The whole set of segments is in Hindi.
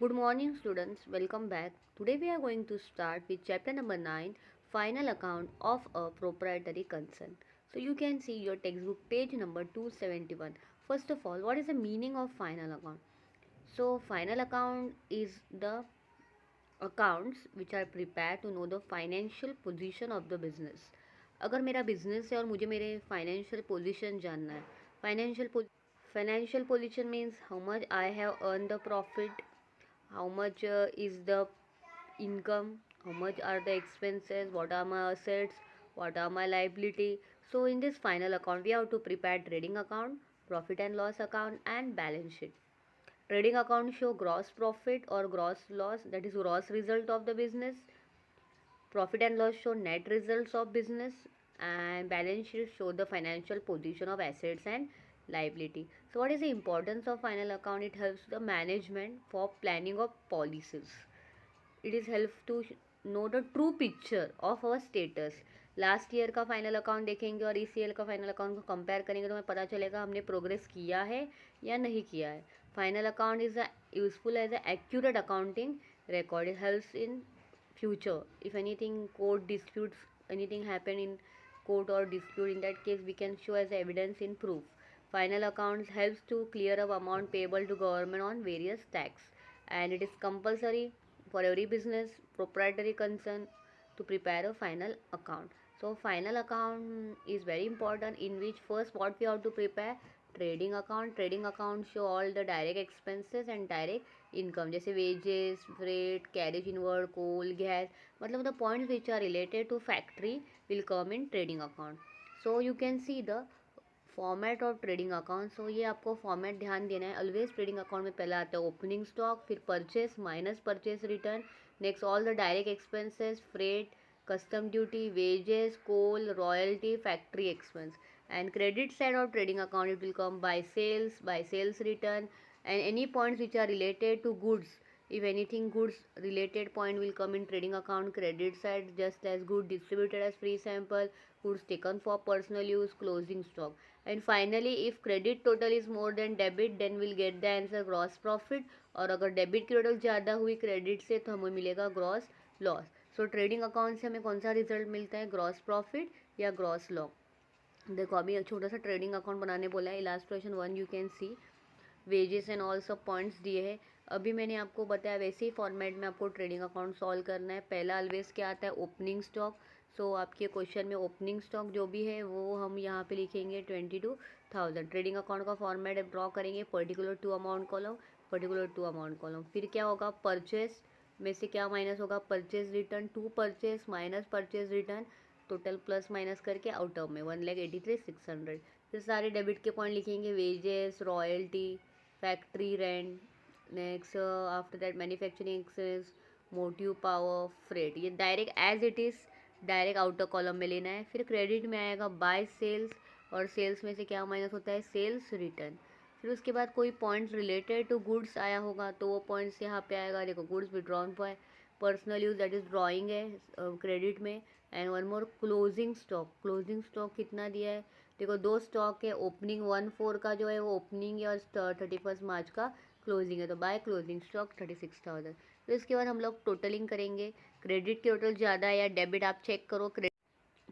Good morning, students. Welcome back. Today we are going to start with chapter number 9, Final Account of a Proprietary Concern. So you can see your textbook page number 271. First of all, what is the meaning of final account? So final account is the accounts which are prepared to know the financial position of the business. अगर मेरा बिजनेस है और मुझे मेरे फाइनेंशियल पोजीशन जानना है, financial position means how much I have earn the profit, how much is the income, how much are the expenses, what are my assets, what are my liability. So in this final account we have to prepare trading account, profit and loss account and balance sheet. Trading account show gross profit or gross loss, that is gross result of the business. Profit and loss show net results of business, and balance sheet show the financial position of assets and liability. So what is the importance of final account? It helps the management for planning of policies. It is help to know the true picture of our status. Last year का फाइनल अकाउंट देखेंगे और इस ईयर का फाइनल अकाउंट को कंपेयर करेंगे तो हमें पता चलेगा हमने प्रोग्रेस किया है या नहीं किया है. Final account is a useful as a accurate accounting record. It helps in future if anything court disputes, anything happen in court or dispute, in that case we can show as evidence in proof. Final accounts helps to clear up amount payable to government on various tax, and it is compulsory for every business proprietary concern to prepare a final account. So final account is very important, in which first what we have to prepare, trading account. Trading account show all the direct expenses and direct income, जैसे wages, freight, carriage inward, coal, gas, मतलब the points which are related to factory will come in trading account. So you can see the format of trading account. So ये आपको फॉर्मेट ध्यान देना है. ऑलवेज ट्रेडिंग अकाउंट में पहला आता है ओपनिंग स्टॉक, फिर purchase minus purchase return, next all the direct expenses, freight, custom duty, wages, coal, royalty, factory expense. And credit side of trading account, it will come by sales return, and any points which are related to goods. If anything goods related point will come in trading account, credit side, just as good distributed as free sample, goods taken for personal use, closing stock. And finally if credit total is more than debit, then we'll get the answer gross profit. और अगर डेबिट की टोटल ज़्यादा हुई क्रेडिट से तो हमें मिलेगा ग्रॉस लॉस. सो ट्रेडिंग अकाउंट से हमें कौन सा रिजल्ट मिलता है, ग्रॉस प्रॉफिट या ग्रॉस लॉस. देखो अभी छोटा सा ट्रेडिंग अकाउंट बनाने बोला है. Illustration 1 you can C wages and all सब पॉइंट्स दिए हैं. अभी मैंने आपको बताया वैसे ही फॉर्मेट में आपको ट्रेडिंग अकाउंट सॉल्व करना है. पहला ऑलवेज क्या आता है, ओपनिंग स्टॉक. सो आपके क्वेश्चन में ओपनिंग स्टॉक जो भी है वो हम यहाँ पे लिखेंगे 22,000. ट्रेडिंग अकाउंट का फॉर्मेट ड्रॉ करेंगे, particular to amount column, particular to amount column. फिर क्या होगा, परचेस में से क्या माइनस होगा, purchase return, to purchase minus purchase return, total plus minus करके आउट ऑफ में 1,83,600. फिर सारे डेबिट के पॉइंट लिखेंगे, wages, royalty, factory rent, next after that manufacturing expense, motive power, freight. ये direct as it is direct outer column में लेना है. फिर क्रेडिट में आएगा बाय सेल्स, और सेल्स में से क्या माइनस होता है, सेल्स रिटर्न. फिर उसके बाद कोई पॉइंट्स रिलेटेड टू गुड्स आया होगा तो वो पॉइंट्स यहाँ पे आएगा. देखो गुड्स विड्रॉन पर personal use, that is drawing है क्रेडिट में. And one more closing stock. Closing stock कितना दिया है, देखो दो स्टॉक है, ओपनिंग 1/4 का जो है वो ओपनिंग है और 31 मार्च का क्लोजिंग है, तो बाय क्लोजिंग स्टॉक 36,000. फिर इसके बाद हम लोग टोटलिंग करेंगे. क्रेडिट की टोटल ज़्यादा है या डेबिट आप चेक करो.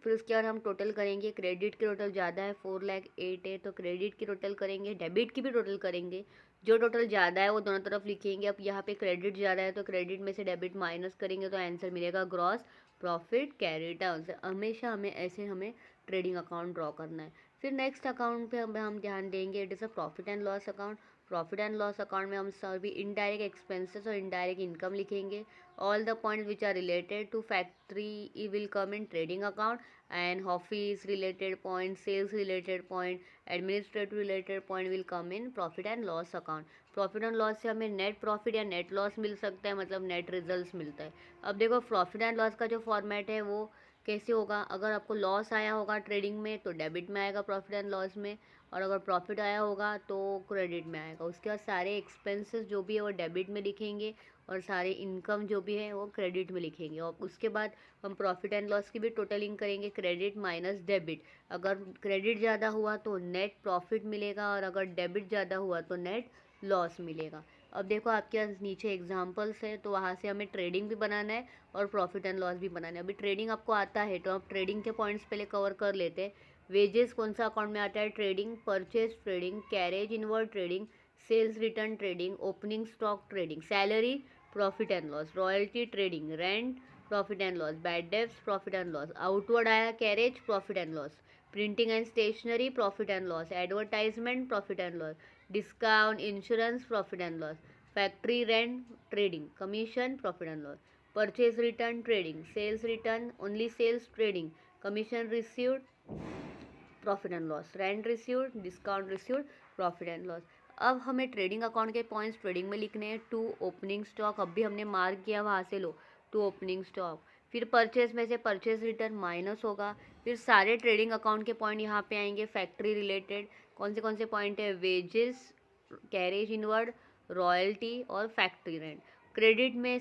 फिर उसके बाद हम टोटल करेंगे. क्रेडिट की टोटल ज़्यादा है, 4,08,000 है, तो क्रेडिट की टोटल करेंगे, डेबिट की भी टोटल करेंगे. जो टोटल ज़्यादा है वो दोनों तरफ लिखेंगे. अब यहाँ पे क्रेडिट ज़्यादा है तो क्रेडिट में से डेबिट माइनस करेंगे तो आंसर मिलेगा ग्रॉस प्रॉफिट कैरिड आंसर. हमेशा हमें ऐसे हमें ट्रेडिंग अकाउंट ड्रॉ करना है. फिर नेक्स्ट अकाउंट पे हम ध्यान देंगे, it is a profit and loss account. Profit and loss account में हम सभी इनडायरेक्ट एक्सपेंसेस और इनडायरेक्ट इनकम लिखेंगे. All the points which are related to factory will come in trading account, and office related point, sales related point, administrative related point will come in profit and loss account. Profit and loss से हमें नेट प्रॉफिट या नेट लॉस मिल सकता है, मतलब नेट रिजल्ट्स मिलता है. अब देखो प्रॉफिट एंड लॉस का जो फॉर्मेट है वो कैसे होगा, अगर आपको लॉस आया होगा ट्रेडिंग में तो डेबिट में आएगा प्रॉफिट एंड लॉस में, और अगर प्रॉफिट आया होगा तो क्रेडिट में आएगा. उसके बाद सारे एक्सपेंसेस जो भी है वो डेबिट में लिखेंगे और सारे इनकम जो भी है वो क्रेडिट में लिखेंगे. और उसके बाद हम प्रॉफिट एंड लॉस की भी टोटलिंग करेंगे, क्रेडिट माइनस डेबिट. अगर क्रेडिट ज़्यादा हुआ तो नेट प्रॉफिट मिलेगा और अगर डेबिट ज़्यादा हुआ तो नेट लॉस मिलेगा. अब देखो आपके पास नीचे एग्जांपल्स है, तो वहाँ से हमें ट्रेडिंग भी बनाना है और प्रॉफिट एंड लॉस भी बनाना है। अभी ट्रेडिंग आपको आता है तो आप ट्रेडिंग के पॉइंट्स पहले कवर कर लेते हैं। वेजेस कौन सा अकाउंट में आता है? Trading, purchase trading, carriage inward trading, sales return trading, opening stock trading, salary profit and loss, royalty trading, rent profit and loss, bad debts profit and loss, outward आया carriage profit and loss, printing and stationery profit and loss, advertisement profit and loss, discount insurance profit and loss, factory rent trading, commission profit and loss, purchase return trading, sales return only sales trading, commission received profit and loss, rent received, discount received, profit and loss. अब हमें ट्रेडिंग अकाउंट के पॉइंट्स ट्रेडिंग में लिखने हैं। टू ओपनिंग स्टॉक, अब भी हमने मार्क किया, वहाँ से लो टू ओपनिंग स्टॉक। फिर परचेज में से परचेज रिटर्न माइनस होगा। फिर सारे ट्रेडिंग अकाउंट के पॉइंट यहाँ पे आएंगे फैक्ट्री रिलेटेड। कौन से पॉइंट है? वेजेस, कैरेज इनवर्ड, रॉयल्टी और फैक्ट्री रेंट। क्रेडिट में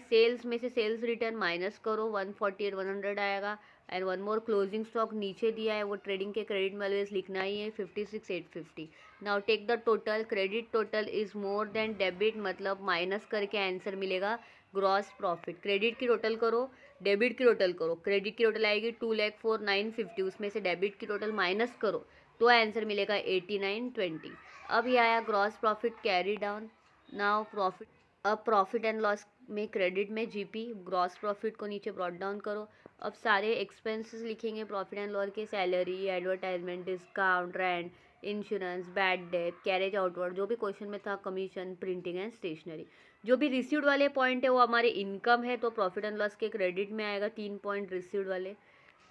से सेल्स रिटर्न माइनस करो, 148 100 आएगा। And one more closing stock नीचे दिया है, वो ट्रेडिंग के क्रेडिट में ऑलवेज लिखना ही है, 56 850। Now take the total, credit total is more than debit, मतलब माइनस करके आंसर मिलेगा ग्रॉस प्रॉफिट। क्रेडिट की टोटल करो, डेबिट की टोटल करो। क्रेडिट की टोटल आएगी 2,04,950, उसमें से डेबिट की टोटल माइनस करो तो आंसर मिलेगा 8920। अब ये आया gross profit carry down. Now profit, अब प्रॉफिट एंड लॉस में क्रेडिट में जीपी, ग्रॉस प्रॉफिट को नीचे ब्रॉट डाउन करो। अब सारे एक्सपेंसेस लिखेंगे प्रॉफिट एंड लॉस के, salary, advertisement, discount, rent, insurance, bad debt, carriage outward, जो भी क्वेश्चन में था, कमीशन, प्रिंटिंग एंड स्टेशनरी। जो भी रिसीव्ड वाले पॉइंट है वो हमारे इनकम है, तो प्रॉफिट एंड लॉस के क्रेडिट में आएगा 3 पॉइंट रिसीव्ड वाले।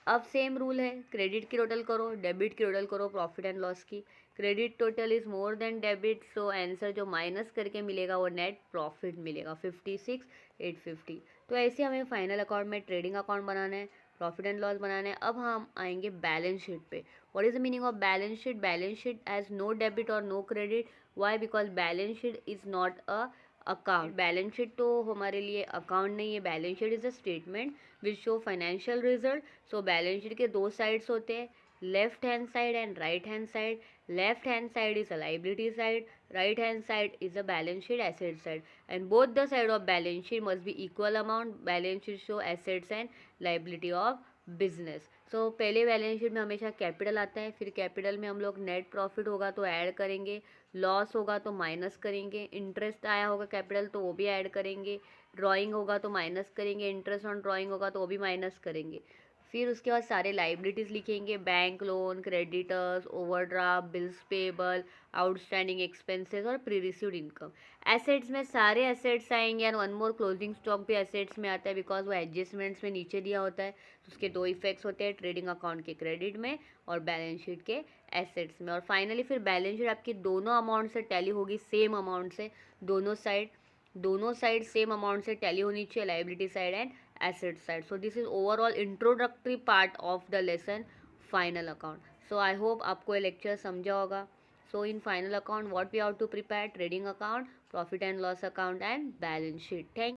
अब सेम रूल है, क्रेडिट की टोटल करो, डेबिट की टोटल करो, प्रॉफिट एंड लॉस की। Credit total is more than debit, so answer जो माइनस करके मिलेगा वो नेट प्रॉफिट मिलेगा 56 850। तो ऐसे हमें फाइनल अकाउंट में ट्रेडिंग अकाउंट बनाना है, प्रॉफिट एंड लॉस बनाना है। अब हम आएंगे बैलेंस शीट पे। What is the meaning of balance sheet? Balance sheet as no debit और no credit. Why? Because balance sheet is not a account. Balance sheet तो हमारे लिए अकाउंट नहीं है, balance sheet is a statement which show financial result. So balance sheet के दो साइड्स होते हैं, left hand side and right hand side. Left hand side is a liability side, right hand side is a balance sheet asset side, and both the side of balance sheet must be equal amount. Balance sheet show assets and liability of business. So पहले बैलेंस शीट में हमेशा कैपिटल आता है, फिर कैपिटल में हम लोग नेट प्रॉफिट होगा तो ऐड करेंगे, लॉस होगा तो माइनस करेंगे, इंटरेस्ट आया होगा कैपिटल तो वो भी ऐड करेंगे, ड्राइंग होगा तो माइनस करेंगे, इंटरेस्ट ऑन ड्राइंग होगा तो वो भी माइनस करेंगे। फिर उसके बाद सारे लाइबिलिटीज़ लिखेंगे, bank loan, creditors, overdraft, bills payable, outstanding expenses और प्री रिसीव्ड इनकम। एसेट्स में सारे एसेट्स आएंगे, and one more closing stock भी एसेट्स में आता है, बिकॉज वो एडजस्टमेंट्स में नीचे दिया होता है। तो उसके दो इफेक्ट्स होते हैं, ट्रेडिंग अकाउंट के क्रेडिट में और बैलेंस शीट के एसेट्स में। और फाइनली फिर बैलेंस शीट आपकी दोनों अमाउंट से टैली होगी, सेम अमाउंट से, दोनों साइड सेम अमाउंट से टैली होनी चाहिए, liability side and asset side. So this is overall introductory part of the lesson final account. So I hope आपको ये lecture समझा होगा. So in final account what we have to prepare? Trading account, profit and loss account and balance sheet. Thank